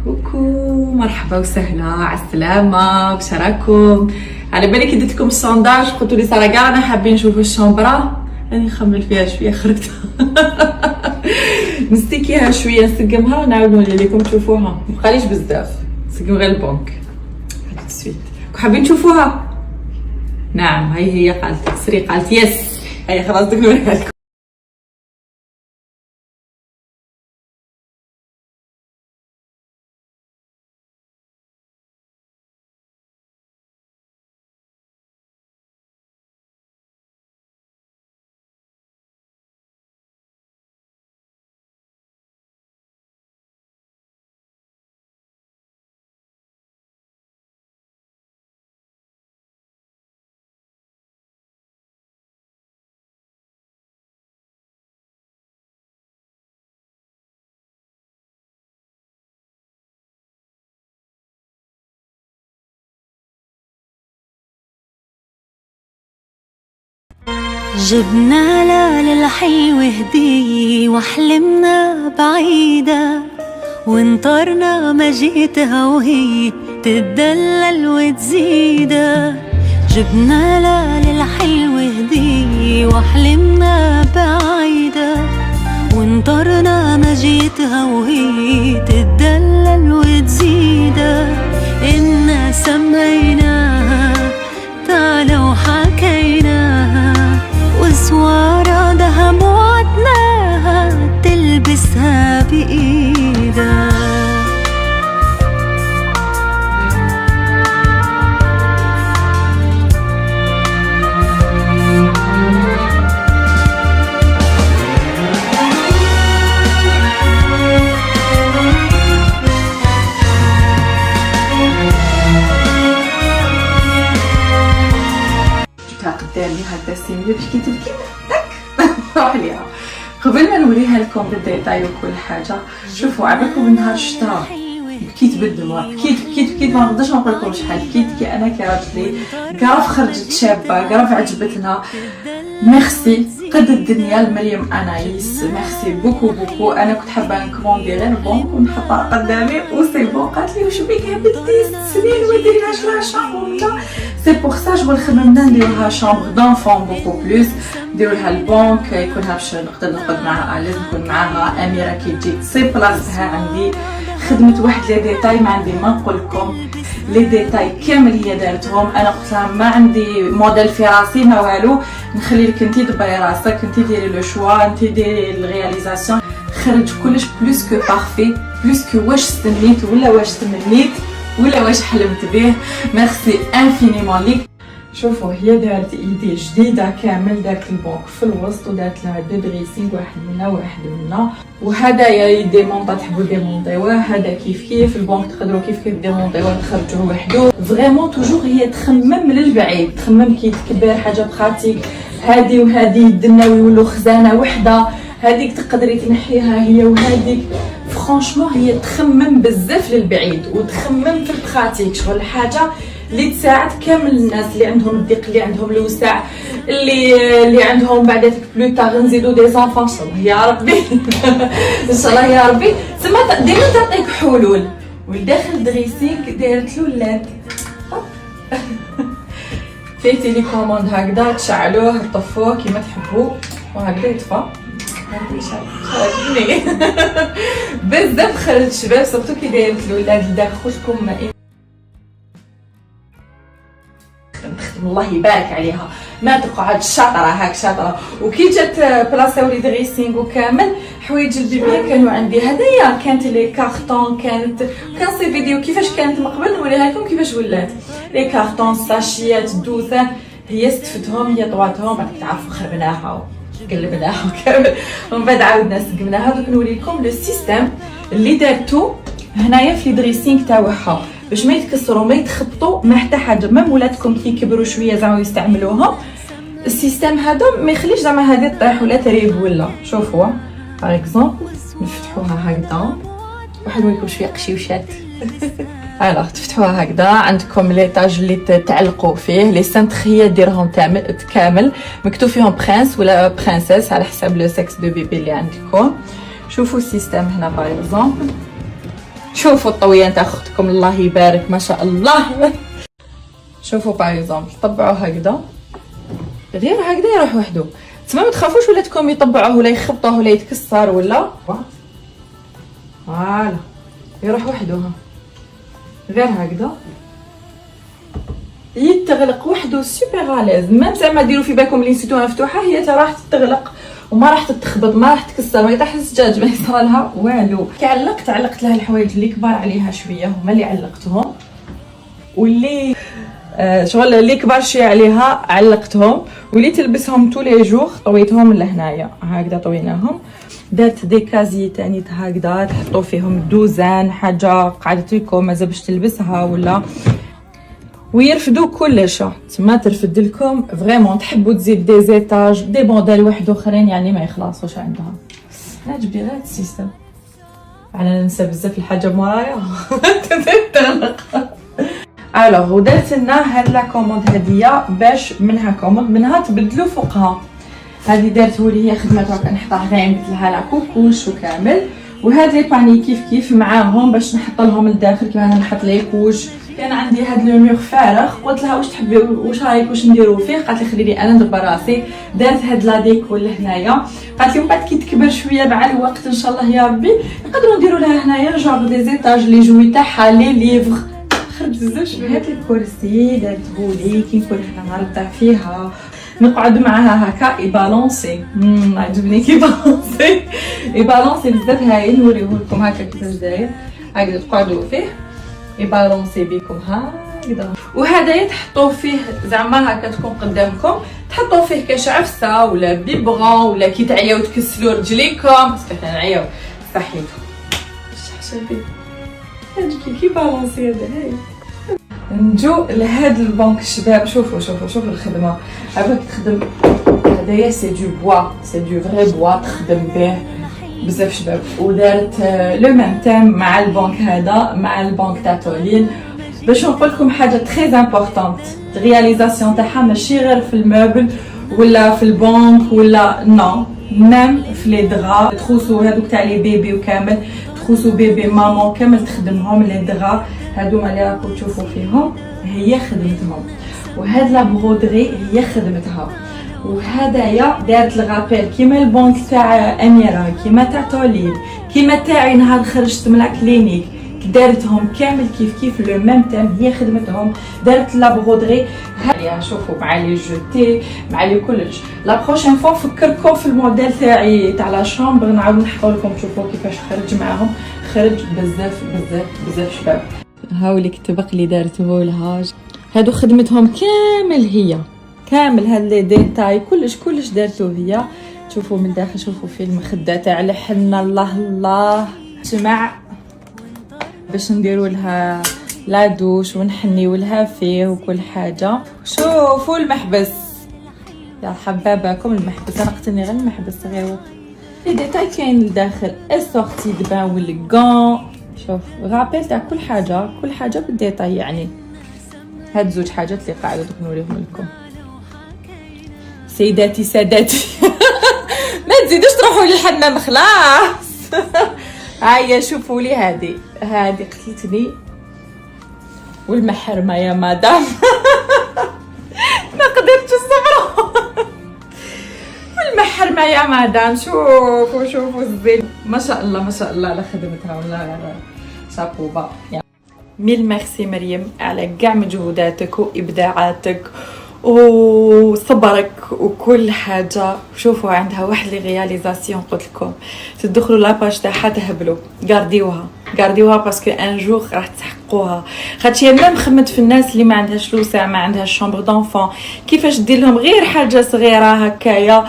كوكو، مرحبا وسهلا، على السلامة، واش راكم؟ على بالي كي درت لكم السونداج قلتوا لي صراحه كاع انا حابين نشوفوا الشومبرا، راني نخمم فيها شويه خرجت نستيكيها شويه نسقمها ونعاود نولي لكم تشوفوها، ما بقاليش بزاف، نسقم غير البنك هاد السويت. حابين تشوفوها؟ نعم، هي قالت سري، قالت يس، هي خلاص دوك نوريها لكم. جبنا لا للحلو هدية وحلمنا بعيدة، وانطرنا ما جيتها وهي تتدلل وتزيدها. جبنا لا للحلو هدية وحلمنا بعيدة، وانطرنا ما جيتها وهي تتدلل وتزيدها. إنا سميناها تعالى وحكيناها، وسوارة دهم وعدناها تلبسها بإيدها. قدامي هكا السيمية باش كي تبكي داك نروح ليها. قبل ما نوريها لكم بالديتاي وكل حاجه، شوفوا عبالكم نهار الشتا بكيت بالدموع، بكيت ما نقدرش نقول لكم شحال بكيت كي انا كراجلي كراف خرجت شابه، كراف عجبتنا. ميرسي قد الدنيا المريم انايس، ميرسي بوكو بوكو. انا كنت حابه نكوموندي غير بونك ونحطها قدامي وسي بون. قالت لي واش بيك هبطتي 6 سنين وما ديريهاش لها شامبر ولا سي بوغ سا جو خممنا نديروها شامبر دونفون بوكو بلوس، نديرو لها البونك يكونها باش نقدر نقعد معاها، لازم نكون معاها اميره كي تجي سي بلاصتها عندي. خدمت واحد لي ديتاي ما عندي ما نقول لكم، لي ديتاي كامل هي دارتهم. انا قلت لها ما عندي موديل في راسي ما والو، نخلي لك انتي دبري راسك، انتي ديري لو شوا، انتي ديري الرياليزاسيون. خرج كلش بلوس كو بارفي، بلوس كو واش استنيت ولا واش تمنيت ولا واش حلمت به. ميرسي انفينيمون ليك. شوفوا هي دارت ايدي جديده كامل، دارت البونك في الوسط ودارت لها دو دريسينغ، واحد منا واحد منا. وهدايا يديمونطا تحبوا ديمونطيوه، هذا كيف البونك تقدروا كيف ديمونطيوه تخرجوه وحده. فريمون توجور هي تخمم من البعيد، تخمم كي تكبر حاجه براتيك. هادي وهادي يدنا يولوا خزانه وحده، هذيك تقدري تنحيها هي وهذيك. فرانشمون هي تخمم بزاف للبعيد وتخمم في البراتيك، شغل حاجه اللي تساعد كامل الناس اللي عندهم الضيق، اللي عندهم الوسع، اللي عندهم بعد بلو تاغ نزيدو دي زانفون ان شاء الله يا ربي ان شاء الله يا ربي. تما ديما تعطيك حلول. والداخل دريسينغ دايرت له اللاد فيه تيليكوموند هكذا، تشعلوه طفوه كيما تحبوا وهكذا يطفى. بزاف خرج شباب سورتو كي دايرت له اللاد لداخل خوشكم الله يبارك عليها، ما تقعد شاطره هاك شاطره. وكي جات بلاصه ولي دريسينغ وكامل حوايج البيبي كانوا عندي. هدايا كانت لي كارطون، كان صي فيديو كيفاش كانت من قبل نوريها لكم كيفاش ولات. لي كارطون ساشيات دوثان هي استفتهم، هي طواتهم، بعد تعرفوا خربناها وقلبناها كامل، ومن بعد عاودنا سقمناها. دوك نوري لكم لو سيستيم اللي دارتو هنايا في دريسينغ تاعها باش ما يتكسروا ما يتخبطوا ما حتى حاجه. مام ولادكم كي يكبروا شويه زعما يستعملوهم السيستم هذا ما يخليش زعما هذه تطيح ولا تريب ولا. شوفوا باغ اكزومبل نفتحوها هكذا، واحد نوريكم شويه قشيوشات الوغ تفتحوها هكذا. عندكم ليطاج اللي تعلقوا فيه لي سنتخيه ديرهم كامل، مكتوب فيهم برنس ولا برنسيس على حساب لو سكس دو بيبي اللي عندكم. شوفوا السيستم هنا باغ اكزومبل شوفوا الطويان تاع اختكم الله يبارك ما شاء الله. شوفوا باغيزومبل طبعوه هكذا غير هكذا يروح وحده، تما ما تخافوش ولادكم يطبعوه ولا يخبطوه ولا يتكسر ولا فوالا يروح وحده. ها غير هكذا يتغلق وحده سوبر اليز. ما زعما ديروا في بالكم اللي نسيتوها مفتوحه، هي تا راح تتغلق وما راح تتخبط ما راح تكسر ما يطيح الزجاج ما يصرالها والو. كي علقت لها الحوايج اللي كبار عليها شويه هما اللي علقتهم، واللي شغل اللي كبار شويه عليها علقتهم، واللي تلبسهم تو لي جور طويتهم لهنايا هكذا طويناهم. درت دي كازي تاني هكذا تحطوا فيهم دوزان حاجه قعدت لكم مازال باش تلبسها ولا ويرفدوا كلش. تما ترفد لكم فريمون تحبوا تزيد دي زيتاج دي موديل واحد اخرين يعني ما يخلصوش عندها. عجبني غير السيستم على ننسى بزاف الحاجه مورايا تغلق. الوغ ودرت لنا هاد لا كوموند هديه باش منها كوموند منها تبدلوا فوقها. هذه دارته لي هي خدمه كنحطها غير نبدل لها لا كوكوش وكامل، وهاد لي باني كيف معاهم باش نحط لهم لداخل كيما نحط لي كوش. كان عندي هاد لو ميغ فارغ قلت لها واش تحبي واش رايك واش نديرو فيه، قالت لي خلي لي انا ندبر راسي. دارت هاد لا ديكور لهنايا، قالت لي من بعد كي تكبر شويه مع الوقت ان شاء الله يا ربي نقدروا نديروا لها هنايا جوغ دي زيتاج لي جوي تاعها لي ليفغ. خرج بزاف شويه. هاد الكرسي دارته لي كي نكون هنا نرضع فيها نقعد معاها هكا يبالونسي. عجبني كي يبالونسي بزاف هايل. نوريه لكم هكا كيفاش داير هكذا تقعدوا فيه يبالونسي بكم هكذا. وهذا تحطوه فيه زعما هكا تكون قدامكم تحطوه فيه كشعفسه ولا بيبغون ولا كي تعياو تكسلوا رجليكم باسكو حنا نعياو صحيتو شحشبي هاجي كي بالونسي هذا هاي. نجو لهاد البنك الشباب. شوفوا الخدمه عباك تخدم هدايا سي دو بوا سي دو فري بوا تخدم به بزاف شباب. ودارت لو ميم تيم مع البنك هذا مع البنك تاع تولين باش نقول لكم حاجه تري امبورطونط. رياليزاسيون تاعها ماشي غير في الموبل ولا في البنك ولا نو ميم في لي دغا تخوسو هذوك تاع لي بيبي وكامل تخوسو بيبي مامون كامل تخدمهم لي دغا هادوما اللي راكم تشوفوا فيهم هي خدمتهم. وهاد لا برودري هي خدمتها. وهدايا دارت الغابيل كيما البنك تاع اميره كيما تاع تولين كيما تاعي نهار خرجت من لا كلينيك دارتهم كامل كيف لو ميم تيم هي خدمتهم. دارت لا برودري هيا شوفوا مع لي جوتي مع لي كلش. لا بروشين فوا نفكركم في الموديل تاعي تاع لا شامبر نعاود نحطو لكم تشوفوا كيفاش خرج معاهم. خرج بزاف شباب. هاو اللي كتبق لي دارته لها هادو خدمتهم كامل هي كامل هاد لي ديتاي كلش دارتو هي. شوفوا من داخل شوفوا فيه المخده تاع الحنه الله جمع باش نديروا لها لا دوش ونحنيو لها فيه وكل حاجه. شوفوا المحبس يا حبابكم المحبس انا قتلني غير المحبس غير لي ديتاي كاين لداخل السورتي دبا والكون. شوف غابيل تاع كل حاجه بالديتاي يعني. هاد زوج حاجات اللي قاعده نوريهم لكم سيداتي ساداتي ما تزيدوش تروحوا للحمام خلاص. هيا شوفوا لي هذه قتلتني والمحرمه يا مدام ما قدرتش الصبر والمحرمه يا مدام. شوفوا الزين ما شاء الله على خدمتها والله شابوبا. ميل ميرسي مريم على كاع مجهوداتك وابداعاتك وصبرك وكل حاجه. شوفوا عندها واحد لي رياليزاسيون قلت لكم تدخلوا لاباج تاعها تهبلوا غارديوها باسكو ان جور راح تحققوها. خاطش هي ميم خمت في الناس اللي ما عندهاش لوسع ما عندهاش شامبر دونفون كيفاش دير لهم غير حاجه صغيره هكايا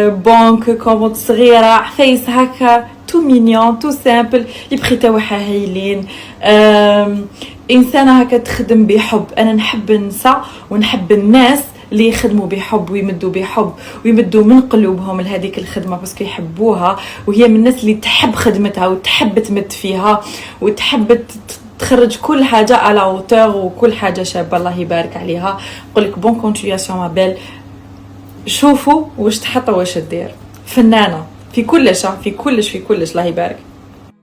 بنك كومود صغيره عفايس هكا تو مينيون تو سامبل يبقي تاعها هايلين. انسانه هكا تخدم بحب. انا نحب النساء ونحب الناس اللي يخدموا بحب ويمدوا بحب ويمدوا من قلوبهم لهذيك الخدمه باسكو يحبوها. وهي من الناس اللي تحب خدمتها وتحب تمد فيها وتحب تخرج كل حاجه على اوتور وكل حاجه شابه. الله يبارك عليها. نقول لك بون كونتينياسيون ما بال. شوفوا واش تحط واش دير فنانه في كلش الله يبارك.